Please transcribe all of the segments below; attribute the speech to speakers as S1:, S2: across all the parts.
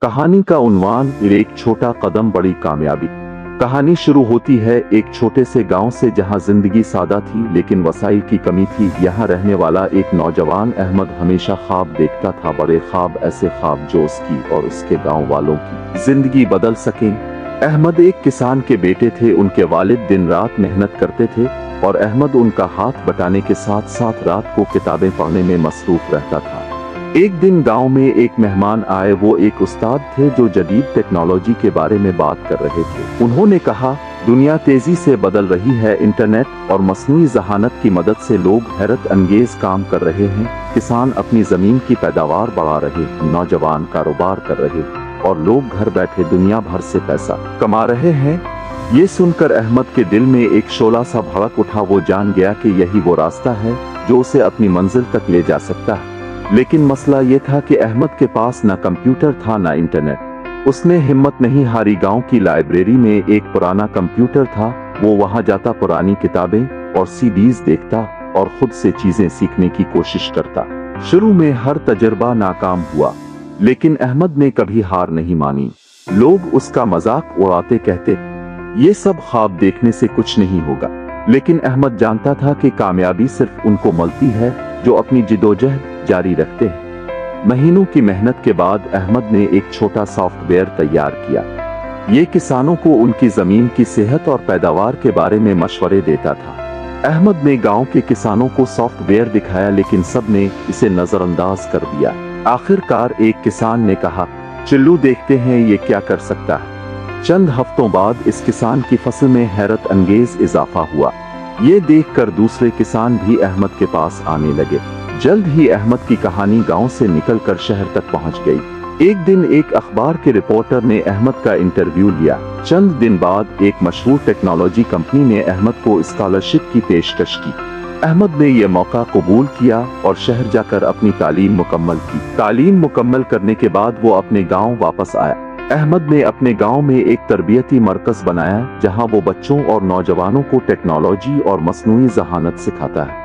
S1: कहानी का उन्वान एक छोटा कदम बड़ी कामयाबी। कहानी शुरू होती है एक छोटे से गांव से जहां जिंदगी सादा थी लेकिन वसाइल की कमी थी। यहां रहने वाला एक नौजवान अहमद हमेशा ख्वाब देखता था, बड़े ख्वाब, ऐसे ख्वाब जो उसकी और उसके गांव वालों की जिंदगी बदल सकें। अहमद एक किसान के बेटे थे। उनके वालिद दिन रात मेहनत करते थे और अहमद उनका हाथ बटाने के साथ साथ रात को किताबें पढ़ने में मसरूफ रहता था। एक दिन गांव में एक मेहमान आए। वो एक उस्ताद थे जो जदीद टेक्नोलॉजी के बारे में बात कर रहे थे। उन्होंने कहा, दुनिया तेजी से बदल रही है, इंटरनेट और मसनूई ज़हानत की मदद से लोग हैरत अंगेज काम कर रहे हैं। किसान अपनी जमीन की पैदावार बढ़ा रहे, नौजवान कारोबार कर रहे और लोग घर बैठे दुनिया भर से पैसा कमा रहे हैं। ये सुनकर अहमद के दिल में एक शोला सा भड़क उठा। वो जान गया कि यही वो रास्ता है जो उसे अपनी मंजिल तक ले जा सकता है। लेकिन मसला ये था कि अहमद के पास न कंप्यूटर था न इंटरनेट। उसने हिम्मत नहीं हारी। गांव की लाइब्रेरी में एक पुराना कंप्यूटर था। वो वहां जाता, पुरानी किताबें और सीडीज देखता और खुद से चीजें सीखने की कोशिश करता। शुरू में हर तजर्बा नाकाम हुआ, लेकिन अहमद ने कभी हार नहीं मानी। लोग उसका मजाक उड़ाते, कहते ये सब ख्वाब देखने से कुछ नहीं होगा। लेकिन अहमद जानता था कि कामयाबी सिर्फ उनको मिलती है जो अपनी जिदोजहद जारी रखते हैं। महीनों की मेहनत के बाद अहमद ने एक छोटा सॉफ्टवेयर तैयार किया। ये किसानों को उनकी जमीन की सेहत और पैदावार के बारे में मशवरे देता था। अहमद ने गांव के किसानों को सॉफ्टवेयर दिखाया, लेकिन सब ने इसे नजरअंदाज कर दिया। आखिरकार एक किसान ने कहा, चलो देखते हैं ये क्या कर सकता है। चंद हफ्तों बाद इस किसान की फसल में हैरत अंगेज इजाफा हुआ। ये देखकर दूसरे किसान भी अहमद के पास आने लगे। जल्द ही अहमद की कहानी गांव से निकलकर शहर तक पहुंच गई। एक दिन एक अखबार के रिपोर्टर ने अहमद का इंटरव्यू लिया। चंद दिन बाद एक मशहूर टेक्नोलॉजी कंपनी ने अहमद को स्कॉलरशिप की पेशकश की। अहमद ने यह मौका कबूल किया और शहर जाकर अपनी तालीम मुकम्मल की। तालीम मुकम्मल करने के बाद वो अपने गाँव वापस आया। अहमद ने अपने गांव में एक तरबियती मरकज बनाया जहां वो बच्चों और नौजवानों को टेक्नोलॉजी और मसनूई ज़हानत सिखाता है।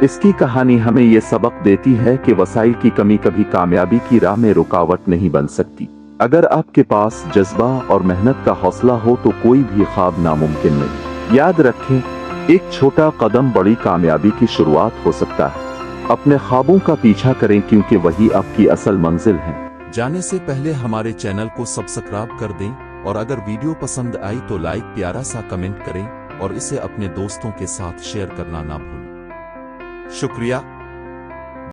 S1: इसकी कहानी हमें ये सबक देती है कि वसाइल की कमी कभी कामयाबी की राह में रुकावट नहीं बन सकती। अगर आपके पास जज्बा और मेहनत का हौसला हो तो कोई भी ख्वाब नामुमकिन नहीं। याद रखें, एक छोटा कदम बड़ी कामयाबी की शुरुआत हो सकता है। अपने ख्वाबों का पीछा करें क्योंकि वही आपकी असल मंजिल है।
S2: जाने से पहले हमारे चैनल को सब्सक्राइब कर दें और अगर वीडियो पसंद आई तो लाइक, प्यारा सा कमेंट करें और इसे अपने दोस्तों के साथ शेयर करना ना भूलें। शुक्रिया।